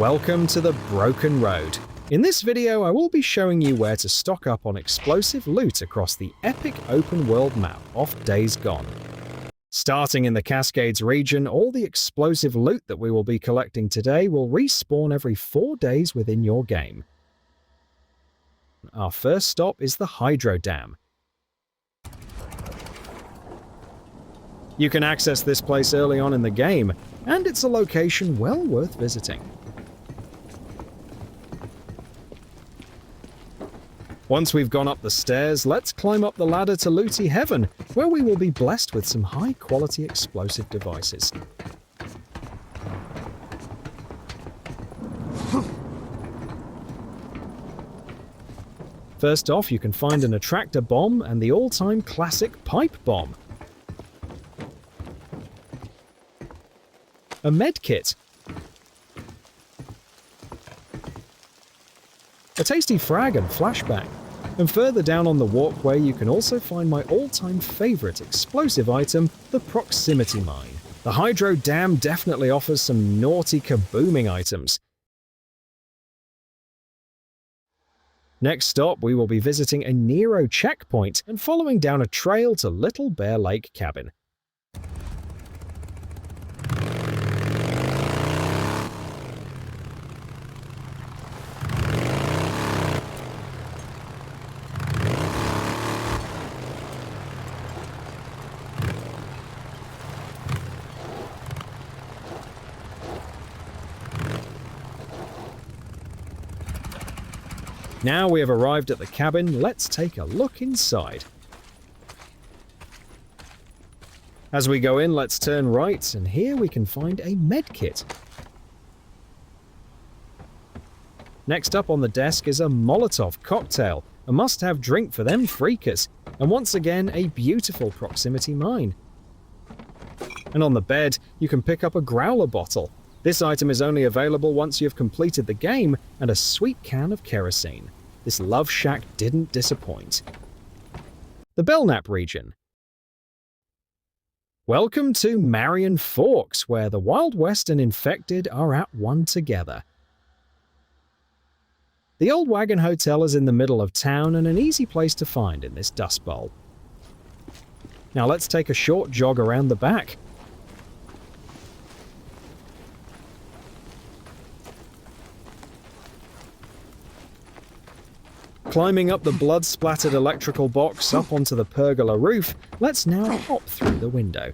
Welcome to the Broken Road. In this video, I will be showing you where to stock up on explosive loot across the epic open world map of Days Gone. Starting in the Cascades region, all the explosive loot that we will be collecting today will respawn every 4 days within your game. Our first stop is the Hydro Dam. You can access this place early on in the game, and it's a location well worth visiting. Once we've gone up the stairs, let's climb up the ladder to Looty Heaven, where we will be blessed with some high-quality explosive devices. First off, you can find an attractor bomb and the all-time classic pipe bomb. A medkit. A tasty frag and flashbang. And further down on the walkway you can also find my all-time favourite explosive item, the proximity mine. The Hydro Dam definitely offers some naughty kabooming items. Next stop, we will be visiting a Nero checkpoint and following down a trail to Little Bear Lake Cabin. Now we have arrived at the cabin, let's take a look inside. As we go in, let's turn right, and here we can find a medkit. Next up on the desk is a Molotov cocktail, a must-have drink for them freakers, and once again a beautiful proximity mine. And on the bed, you can pick up a growler bottle. This item is only available once you've completed the game, and a sweet can of kerosene. This love shack didn't disappoint. The BELKNAP region. Welcome to Marion Forks, where the Wild West and infected are at one together. The Old Wagon Hotel is in the middle of town and an easy place to find in this dust bowl. Now let's take a short jog around the back. Climbing up the blood-splattered electrical box up onto the pergola roof, let's now hop through the window.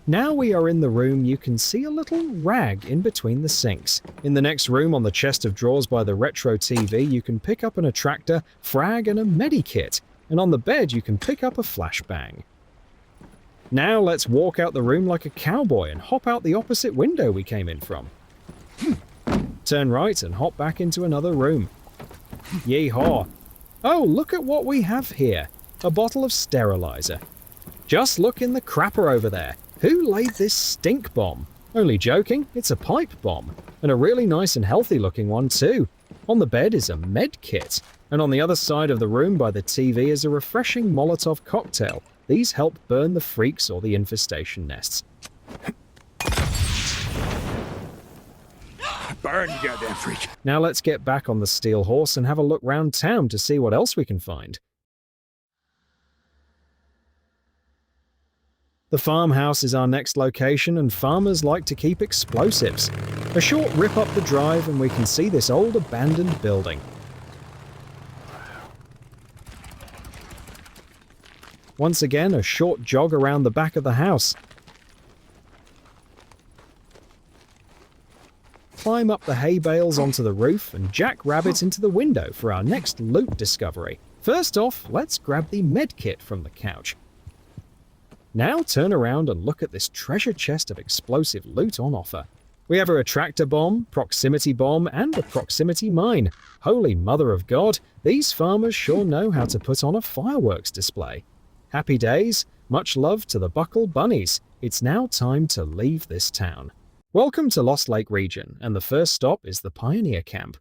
Now we are in the room, you can see a little rag in between the sinks. In the next room on the chest of drawers by the retro TV, you can pick up an attractor, frag and a medikit, and on the bed you can pick up a flashbang. Now let's walk out the room like a cowboy and hop out the opposite window we came in from. Turn right and hop back into another room. Yeehaw! Oh, look at what we have here. A bottle of sterilizer. Just look in the crapper over there. Who laid this stink bomb? Only joking, it's a pipe bomb. And a really nice and healthy looking one too. On the bed is a med kit. And on the other side of the room by the TV is a refreshing Molotov cocktail. These help burn the freaks or the infestation nests. Burn, you goddamn freak. Now let's get back on the steel horse and have a look round town to see what else we can find. The farmhouse is our next location, and farmers like to keep explosives. A short rip up the drive and we can see this old abandoned building. Once again, a short jog around the back of the house. Climb up the hay bales onto the roof and jackrabbit into the window for our next loot discovery. First off, let's grab the medkit from the couch. Now turn around and look at this treasure chest of explosive loot on offer. We have a attractor bomb, proximity bomb, and a proximity mine. Holy mother of God, these farmers sure know how to put on a fireworks display. Happy days, much love to the Buckle Bunnies. It's now time to leave this town. Welcome to Lost Lake region, and the first stop is the Pioneer Camp.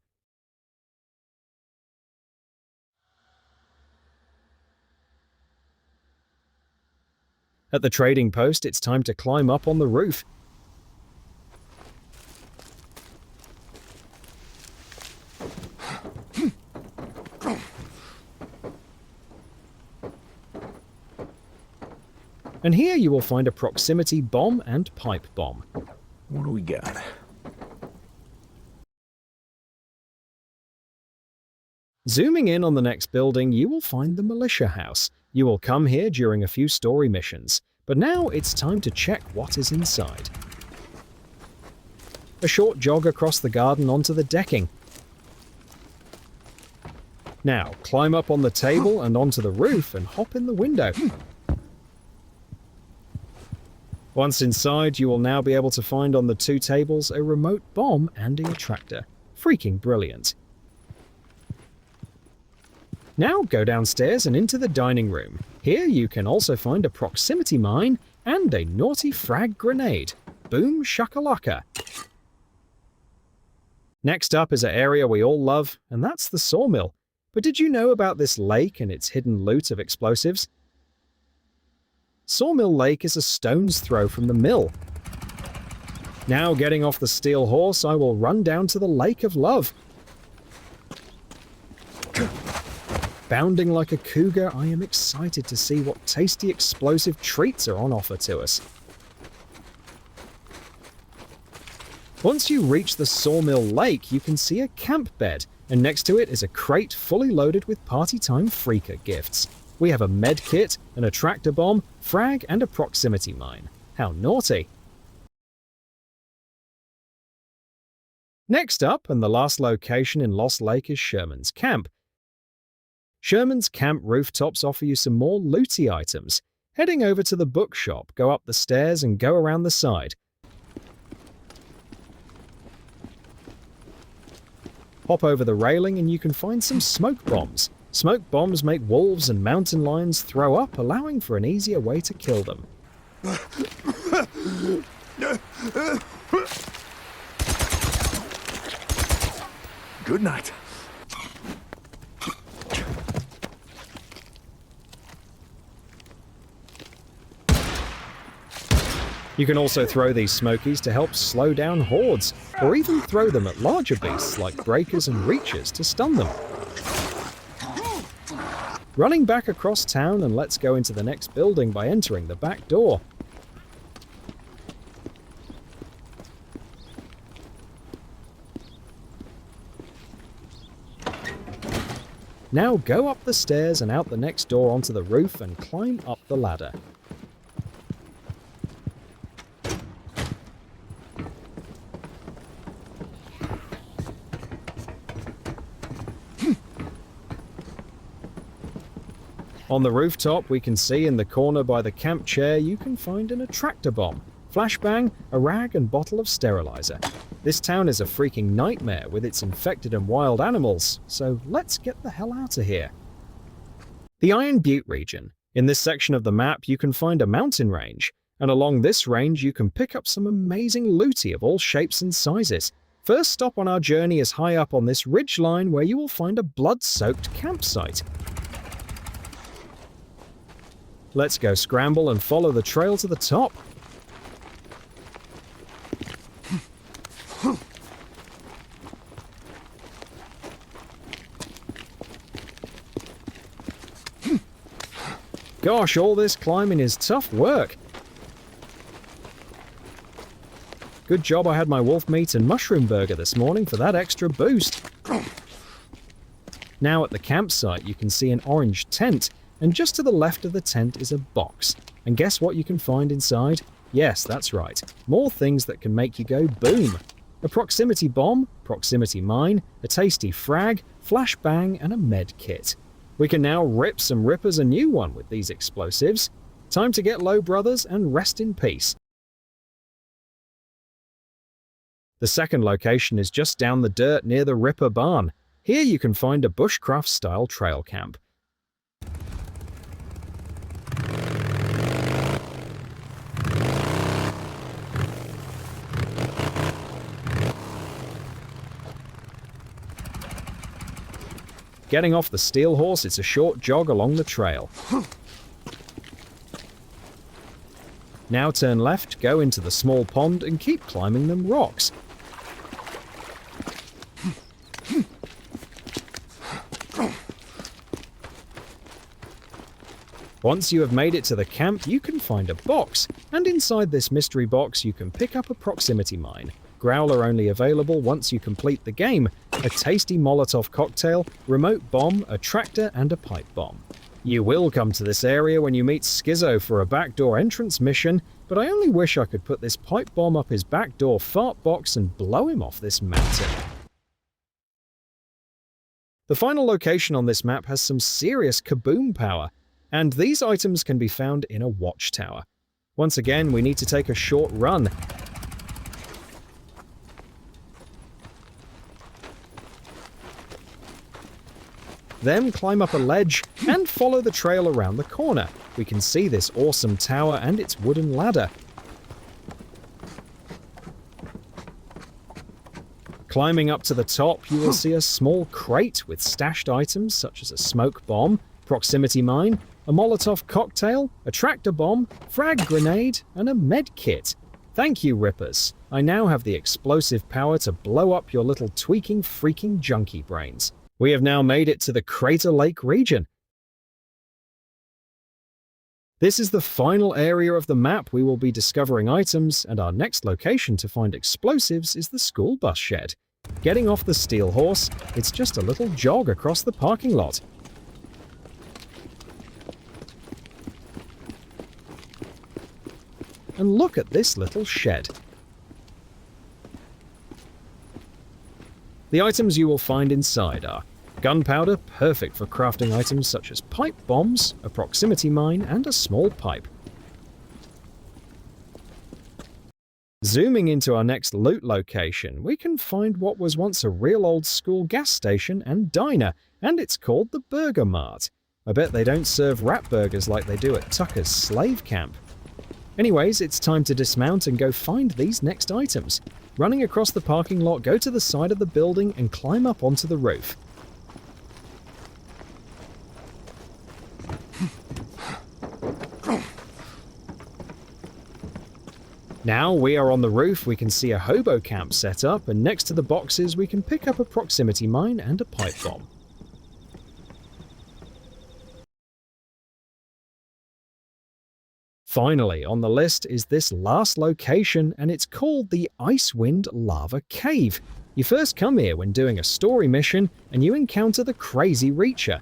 At the trading post, it's time to climb up on the roof. And here you will find a proximity bomb and pipe bomb. What do we got? Zooming in on the next building, you will find the militia house. You will come here during a few story missions, but now it's time to check what is inside. A short jog across the garden onto the decking. Now, climb up on the table and onto the roof and hop in the window. Once inside, you will now be able to find on the two tables a remote bomb and a attractor. Freaking brilliant. Now go downstairs and into the dining room. Here you can also find a proximity mine and a naughty frag grenade. Boom shakalaka. Next up is an area we all love, and that's the sawmill. But did you know about this lake and its hidden loot of explosives? Sawmill Lake is a stone's throw from the mill. Now getting off the steel horse, I will run down to the Lake of Love. Bounding like a cougar, I am excited to see what tasty explosive treats are on offer to us. Once you reach the Sawmill Lake, you can see a camp bed, and next to it is a crate fully loaded with party time freaker gifts. We have a med kit, an attractor bomb, frag, and a proximity mine. How naughty! Next up, and the last location in Lost Lake, is Sherman's Camp. Sherman's Camp rooftops offer you some more looty items. Heading over to the bookshop, go up the stairs and go around the side. Hop over the railing and you can find some smoke bombs. Smoke bombs make wolves and mountain lions throw up, allowing for an easier way to kill them. Good night. You can also throw these smokies to help slow down hordes, or even throw them at larger beasts like breakers and reachers to stun them. Running back across town, and let's go into the next building by entering the back door. Now go up the stairs and out the next door onto the roof and climb up the ladder. On the rooftop, we can see in the corner by the camp chair you can find an attractor bomb, flashbang, a rag and bottle of sterilizer. This town is a freaking nightmare with its infected and wild animals, so let's get the hell out of here. The Iron Butte region. In this section of the map you can find a mountain range, and along this range you can pick up some amazing looty of all shapes and sizes. First stop on our journey is high up on this ridge line where you will find a blood-soaked campsite. Let's go scramble and follow the trail to the top. Gosh, all this climbing is tough work. Good job I had my wolf meat and mushroom burger this morning for that extra boost. Now at the campsite you can see an orange tent, and just to the left of the tent is a box. And guess what you can find inside? Yes, that's right. More things that can make you go boom. A proximity bomb, proximity mine, a tasty frag, flashbang, and a med kit. We can now rip some rippers a new one with these explosives. Time to get low, brothers, and rest in peace. The second location is just down the dirt near the Ripper Barn. Here you can find a bushcraft-style trail camp. Getting off the steel horse, it's a short jog along the trail. Now turn left, go into the small pond, and keep climbing them rocks. Once you have made it to the camp, you can find a box, and inside this mystery box you can pick up a proximity mine. Growler only available once you complete the game, a tasty Molotov cocktail, remote bomb, a tractor, and a pipe bomb. You will come to this area when you meet Skizzo for a backdoor entrance mission, but I only wish I could put this pipe bomb up his backdoor fart box and blow him off this mountain. The final location on this map has some serious KABOOM power, and these items can be found in a watchtower. Once again, we need to take a short run. Then climb up a ledge and follow the trail around the corner. We can see this awesome tower and its wooden ladder. Climbing up to the top, you will see a small crate with stashed items such as a smoke bomb, proximity mine, a Molotov cocktail, a tractor bomb, frag grenade, and a med kit. Thank you, Rippers. I now have the explosive power to blow up your little tweaking freaking junkie brains. We have now made it to the Crater Lake region. This is the final area of the map we will be discovering items, and our next location to find explosives is the school bus shed. Getting off the steel horse, it's just a little jog across the parking lot. And look at this little shed. The items you will find inside are gunpowder, perfect for crafting items such as pipe bombs, a proximity mine, and a small pipe. Zooming into our next loot location, we can find what was once a real old school gas station and diner, and it's called the Burger Mart. I bet they don't serve rat burgers like they do at Tucker's slave camp. Anyways, it's time to dismount and go find these next items. Running across the parking lot, go to the side of the building and climb up onto the roof. Now we are on the roof, we can see a hobo camp set up, and next to the boxes we can pick up a proximity mine and a pipe bomb. Finally, on the list is this last location, and it's called the Icewind Lava Cave. You first come here when doing a story mission, and you encounter the crazy Reacher.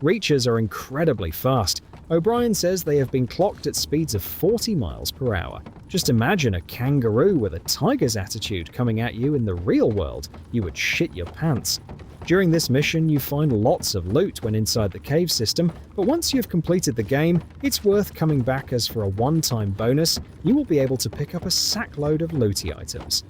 Reachers are incredibly fast. O'Brien says they have been clocked at speeds of 40 miles per hour. Just imagine a kangaroo with a tiger's attitude coming at you in the real world. You would shit your pants. During this mission, you find lots of loot when inside the cave system, but once you've completed the game, it's worth coming back as for a one-time bonus, you will be able to pick up a sackload of looty items.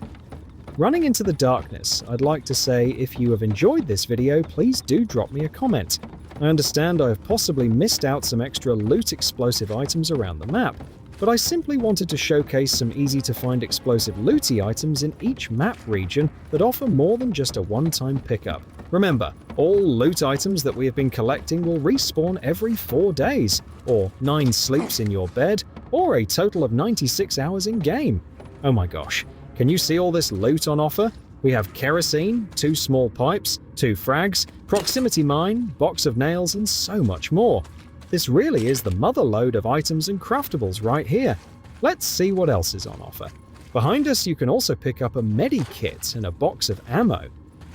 Running into the darkness, I'd like to say if you have enjoyed this video, please do drop me a comment. I understand I have possibly missed out some extra loot explosive items around the map, but I simply wanted to showcase some easy-to-find explosive looty items in each map region that offer more than just a one-time pickup. Remember, all loot items that we have been collecting will respawn every 4 days, or 9 sleeps in your bed, or a total of 96 hours in-game. Oh my gosh, can you see all this loot on offer? We have kerosene, 2 small pipes, 2 frags, proximity mine, box of nails, and so much more. This really is the mother lode of items and craftables right here. Let's see what else is on offer. Behind us you can also pick up a medi-kit and a box of ammo.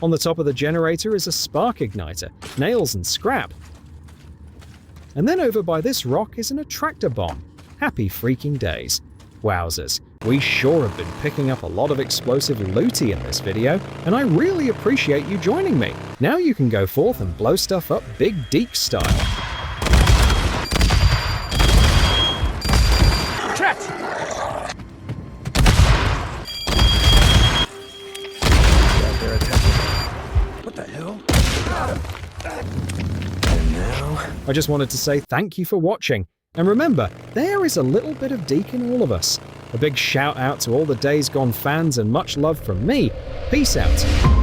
On the top of the generator is a spark igniter, nails and scrap. And then over by this rock is an attractor bomb. Happy freaking days. Wowzers, we sure have been picking up a lot of explosive looty in this video, and I really appreciate you joining me. Now you can go forth and blow stuff up Big Deke style. Chat! They're attacking. What the hell? And now... I just wanted to say thank you for watching. And remember, there is a little bit of Deke in all of us. A big shout out to all the Days Gone fans and much love from me. Peace out.